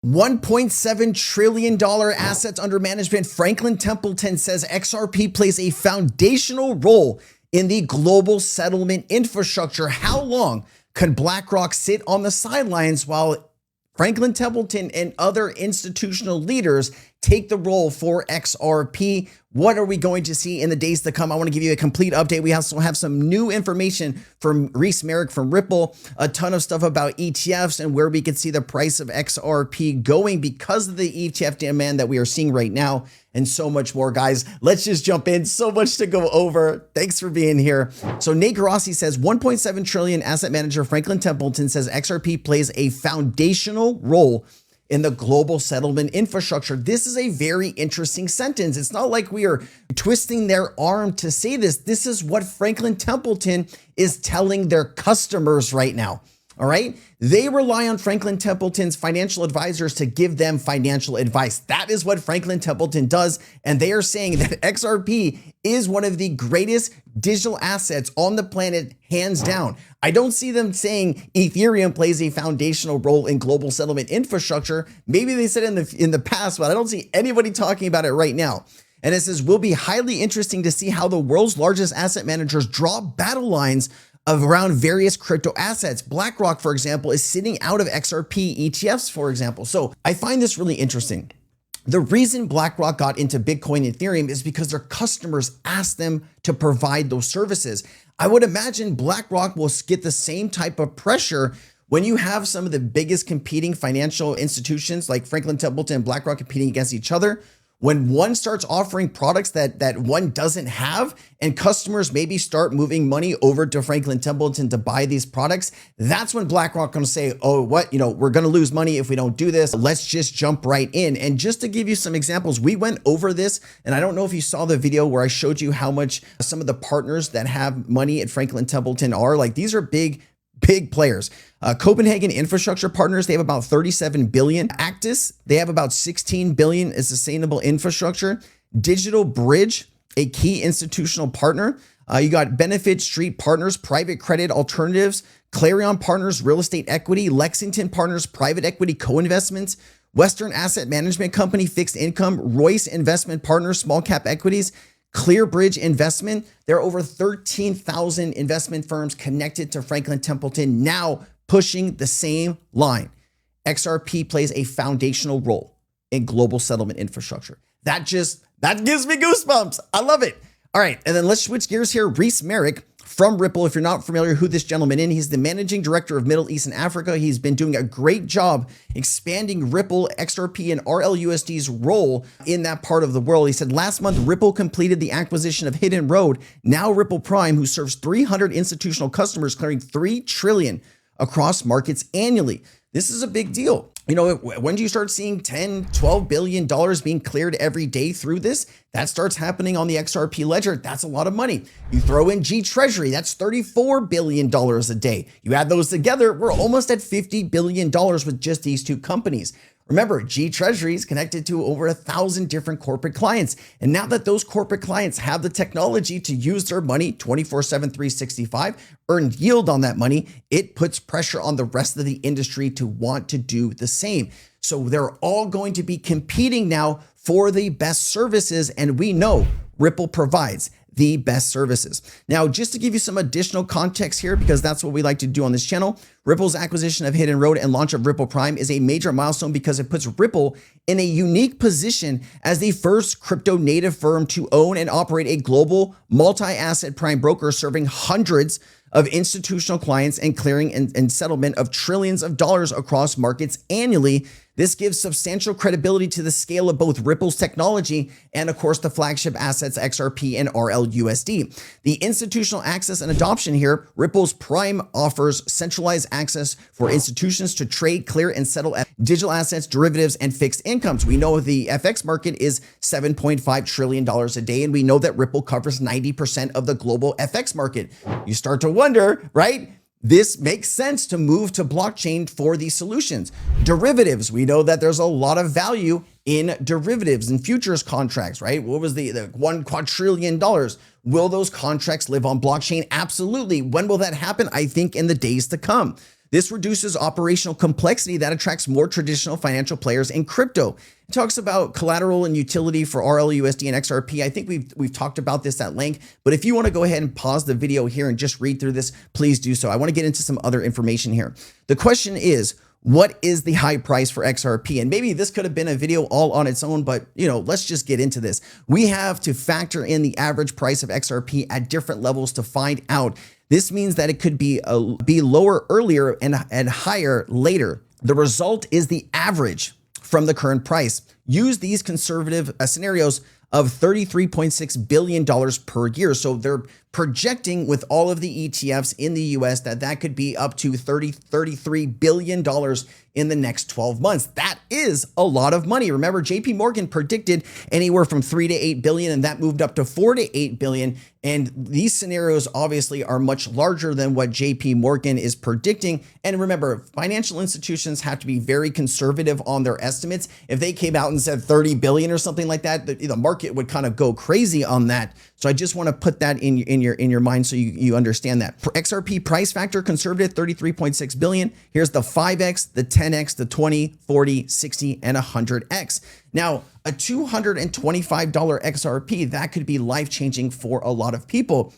$1.7 trillion assets under management. Franklin Templeton says XRP plays a foundational role in the global settlement infrastructure. How long can BlackRock sit on the sidelines while Franklin Templeton and other institutional leaders take the role for XRP? What are we going to see in the days to come? I want to give you a complete update. We also have some new information from Reese Merrick from Ripple, a ton of stuff about ETFs and where we could see the price of XRP going because of the ETF demand that we are seeing right now, and so much more, guys. Let's just jump in. So much to go over. Thanks for being here. So Nate Garossi says 1.7 trillion asset manager Franklin Templeton says XRP plays a foundational role in the global settlement infrastructure. This is a very interesting sentence. It's not like we are twisting their arm to say this. This is what Franklin Templeton is telling their customers right now. All right. They rely on Franklin Templeton's financial advisors to give them financial advice. That is what Franklin Templeton does. And they are saying that XRP is one of the greatest digital assets on the planet, hands down. I don't see them saying Ethereum plays a foundational role in global settlement infrastructure. Maybe they said in the past, but I don't see anybody talking about it right now. And it says, will be highly interesting to see how the world's largest asset managers draw battle lines of around various crypto assets. BlackRock, for example, is sitting out of XRP ETFs, for example. So I find this really interesting. The reason BlackRock got into Bitcoin and Ethereum is because their customers asked them to provide those services. I would imagine BlackRock will get the same type of pressure when you have some of the biggest competing financial institutions like Franklin Templeton and BlackRock competing against each other. When one starts offering products that one doesn't have, and customers maybe start moving money over to Franklin Templeton to buy these products, that's when BlackRock going to say, oh, what, we're going to lose money if we don't do this. Let's just jump right in. And just to give you some examples, we went over this, and I don't know if you saw the video where I showed you how much some of the partners that have money at Franklin Templeton are. Like, these are big players. Copenhagen Infrastructure Partners, they have about 37 billion. Actis, they have about 16 billion as sustainable infrastructure. Digital Bridge, a key institutional partner. You got Benefit Street Partners, private credit alternatives. Clarion Partners, real estate equity. Lexington Partners, private equity co-investments. Western Asset Management Company, fixed income. Royce Investment Partners, small cap equities. ClearBridge Investment. There are over 13,000 investment firms connected to Franklin Templeton now pushing the same line. XRP plays a foundational role in global settlement infrastructure. That gives me goosebumps. I love it. All right. And then let's switch gears here. Reese Merrick from Ripple. If you're not familiar who this gentleman is, he's the managing director of Middle East and Africa. He's been doing a great job expanding Ripple, XRP, and RLUSD's role in that part of the world. He said last month, Ripple completed the acquisition of Hidden Road, now Ripple Prime, who serves 300 institutional customers, clearing $3 trillion across markets annually. This is a big deal. When do you start seeing $10-12 billion being cleared every day through this? That starts happening on the XRP ledger. That's a lot of money. You throw in G Treasury, that's $34 billion a day. You add those together, we're almost at $50 billion with just these two companies. Remember, G Treasury is connected to over 1,000 different corporate clients. And now that those corporate clients have the technology to use their money 24/7, 365, earn yield on that money, it puts pressure on the rest of the industry to want to do the same. So they're all going to be competing now for the best services. And we know Ripple provides the best services. Now, just to give you some additional context here, because that's what we like to do on this channel, Ripple's acquisition of Hidden Road and launch of Ripple Prime is a major milestone because it puts Ripple in a unique position as the first crypto native firm to own and operate a global multi-asset prime broker serving hundreds of institutional clients and clearing and settlement of trillions of dollars across markets annually. This gives substantial credibility to the scale of both Ripple's technology and, of course, the flagship assets XRP and RLUSD. The institutional access and adoption here, Ripple's Prime offers centralized access for institutions to trade, clear, and settle digital assets, derivatives, and fixed incomes. We know the FX market is $7.5 trillion a day, and we know that Ripple covers 90% of the global FX market. You start to wonder, right? This makes sense to move to blockchain for these solutions. Derivatives, we know that there's a lot of value in derivatives and futures contracts, right? What was the $1 quadrillion? Will those contracts live on blockchain? Absolutely. When will that happen? I think in the days to come. This reduces operational complexity that attracts more traditional financial players in crypto. It talks about collateral and utility for RLUSD and XRP. I think we've talked about this at length, but if you want to go ahead and pause the video here and just read through this, please do so. I want to get into some other information here. The question is, what is the high price for XRP? And maybe this could have been a video all on its own, but let's just get into this. We have to factor in the average price of XRP at different levels to find out. This means that it could be lower earlier and higher later. The result is the average from the current price. Use these conservative scenarios of $33.6 billion per year. So they're projecting with all of the ETFs in the US that could be up to $33 billion in the next 12 months. That is a lot of money. Remember, JP Morgan predicted anywhere from 3 to 8 billion, and that moved up to 4 to 8 billion. And these scenarios obviously are much larger than what JP Morgan is predicting. And remember, financial institutions have to be very conservative on their estimates. If they came out and said 30 billion or something like that, the market would kind of go crazy on that. So I just want to put that in your mind so you understand that. For XRP price factor, conservative 33.6 billion. Here's the 5x, the 10x, the 20, 40, 60, and 100x. Now, a $225 XRP, that could be life-changing for a lot of people.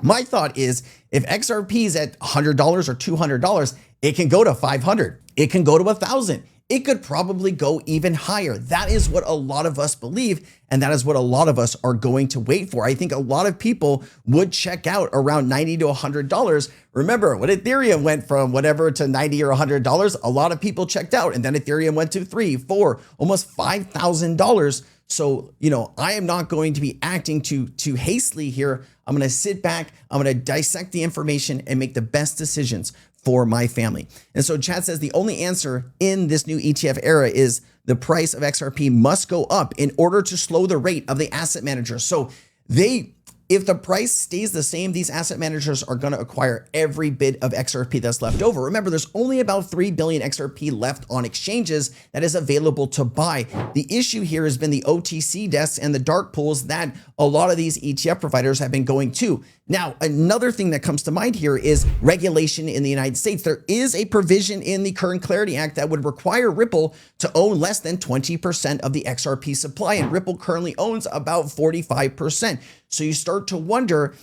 My thought is, if XRP is at $100 or $200, it can go to 500. It can go to 1,000. It could probably go even higher. That is what a lot of us believe, and that is what a lot of us are going to wait for. I think a lot of people would check out around $90 to $100. Remember, when Ethereum went from whatever to $90 or $100, a lot of people checked out, and then Ethereum went to $3,000, $4,000, almost $5,000. So, I am not going to be acting too hastily here. I'm going to sit back, I'm going to dissect the information and make the best decisions for my family. And so Chad says the only answer in this new ETF era is the price of XRP must go up in order to slow the rate of the asset managers. So if the price stays the same, these asset managers are going to acquire every bit of XRP that's left over. Remember, there's only about 3 billion XRP left on exchanges that is available to buy. The issue here has been the OTC desks and the dark pools that a lot of these ETF providers have been going to. Now, another thing that comes to mind here is regulation in the United States. There is a provision in the Current Clarity Act that would require Ripple to own less than 20% of the XRP supply, and Ripple currently owns about 45%. So you start to wonder,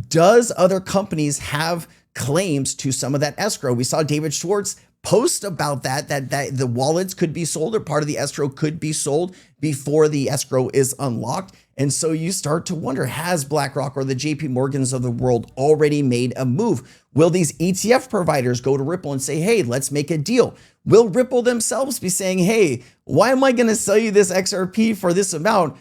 does other companies have claims to some of that escrow? We saw David Schwartz post about that the wallets could be sold, or part of the escrow could be sold before the escrow is unlocked. And so you start to wonder, has BlackRock or the JP Morgans of the world already made a move? Will these ETF providers go to Ripple and say, hey, let's make a deal? Will Ripple themselves be saying, hey, why am I going to sell you this XRP for this amount?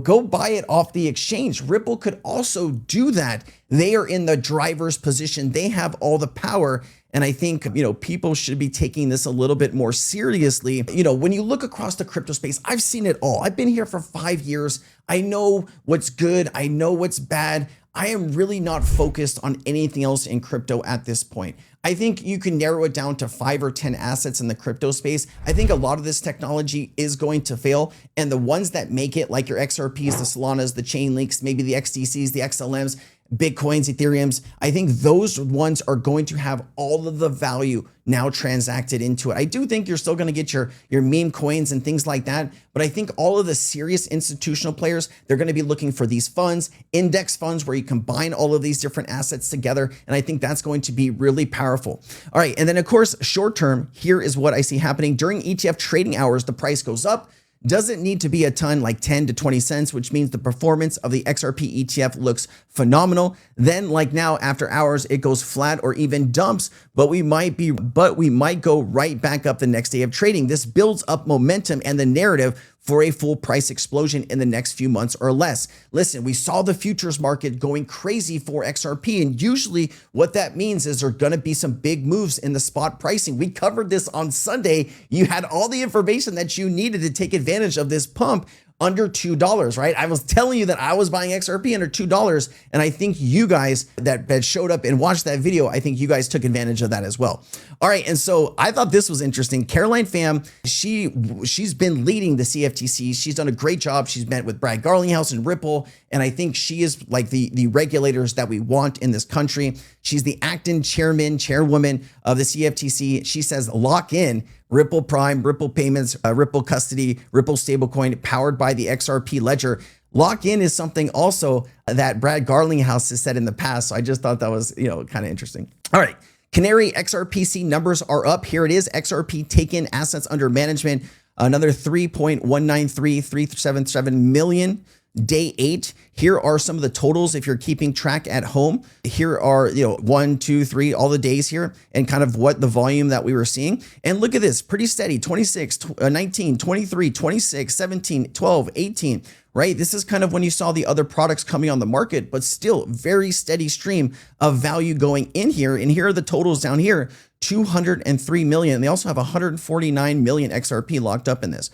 Go buy it off the exchange. Ripple could also do that. They are in the driver's position. They have all the power. And I think, people should be taking this a little bit more seriously. When you look across the crypto space, I've seen it all. I've been here for 5 years. I know what's good. I know what's bad. I am really not focused on anything else in crypto at this point. I think you can narrow it down to 5 or 10 assets in the crypto space. I think a lot of this technology is going to fail. And the ones that make it, like your XRPs, the Solanas, the Chainlinks, maybe the XDCs, the XLMs, Bitcoins, Ethereums, I think those ones are going to have all of the value now transacted into it. I do think you're still going to get your meme coins and things like that, but I think all of the serious institutional players, they're going to be looking for these funds, index funds, where you combine all of these different assets together. And I think that's going to be really powerful. All right. And then of course, short term, here is what I see happening during ETF trading hours. The price goes up. Doesn't need to be a ton, like 10 to 20 cents, which means the performance of the XRP ETF looks phenomenal. Then like now after hours, it goes flat or even dumps, but we might go right back up the next day of trading. This builds up momentum and the narrative for a full price explosion in the next few months or less. Listen, we saw the futures market going crazy for XRP, and usually what that means is there are going to be some big moves in the spot pricing. We covered this on Sunday. You had all the information that you needed to take advantage of this pump. under $2, right? I was telling you that I was buying XRP under $2. And I think you guys that showed up and watched that video, I think you guys took advantage of that as well. All right. And so I thought this was interesting. Caroline Pham, she's been leading the CFTC. She's done a great job. She's met with Brad Garlinghouse and Ripple. And I think she is like the regulators that we want in this country. She's the acting chairwoman of the CFTC. She says, lock in Ripple Prime, Ripple Payments, Ripple Custody, Ripple Stablecoin powered by the XRP ledger. Lock in is something also that Brad Garlinghouse has said in the past. So I just thought that was, kind of interesting. All right. Canary XRPC numbers are up. Here it is. XRP taken assets under management, another 3.193377 million. Day 8. Here are some of the totals if you're keeping track at home. Here are 1, 2, 3, all the days here, and kind of what the volume that we were seeing. And look at this, pretty steady. 26, 19, 23, 26, 17, 12, 18, right? This is kind of when you saw the other products coming on the market, but still very steady stream of value going in here. And here are the totals down here, 203 million. They also have 149 million XRP locked up in this.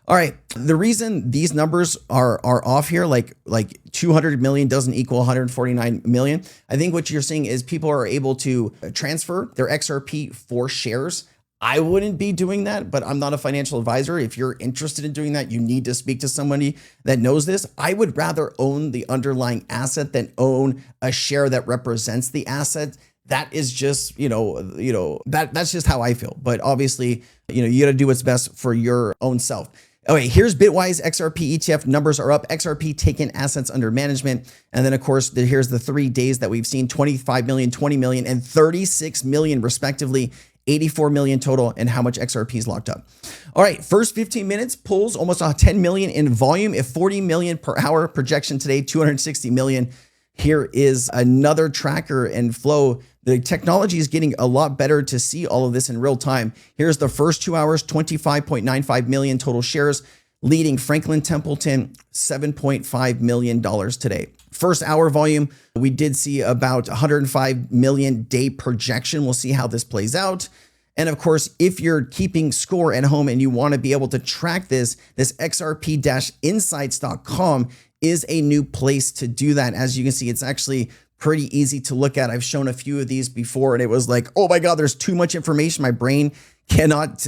All right. The reason these numbers are off here, like 200 million doesn't equal 149 million. I think what you're seeing is people are able to transfer their XRP for shares. I wouldn't be doing that, but I'm not a financial advisor. If you're interested in doing that, you need to speak to somebody that knows this. I would rather own the underlying asset than own a share that represents the asset. That is just, that's just how I feel. But obviously, you got to do what's best for your own self. Okay, here's Bitwise XRP ETF numbers are up. XRP taken assets under management. And then, of course, here's the 3 days that we've seen 25 million, 20 million, and 36 million, respectively. 84 million total, and how much XRP is locked up. All right, first 15 minutes pulls almost 10 million in volume. If 40 million per hour, projection today, 260 million. Here is another tracker and flow. The technology is getting a lot better to see all of this in real time. Here's the first 2 hours, 25.95 million total shares, leading Franklin Templeton, $7.5 million today. First hour volume, we did see about 105 million day projection. We'll see how this plays out. And of course, if you're keeping score at home and you want to be able to track this XRP-insights.com is a new place to do that. As you can see, it's actually pretty easy to look at. I've shown a few of these before and it was like, oh my God, there's too much information. My brain cannot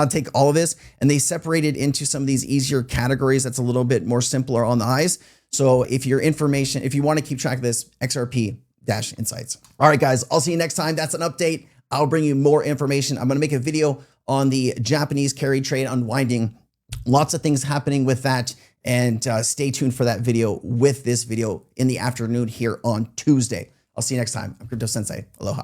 take all of this. And they separated into some of these easier categories that's a little bit more simpler on the eyes. So if you want to keep track of this, XRP-insights. All right, guys, I'll see you next time. That's an update. I'll bring you more information. I'm going to make a video on the Japanese carry trade unwinding. Lots of things happening with that. And stay tuned for that video with this video in the afternoon here on Tuesday. I'll see you next time. I'm Crypto Sensei. Aloha.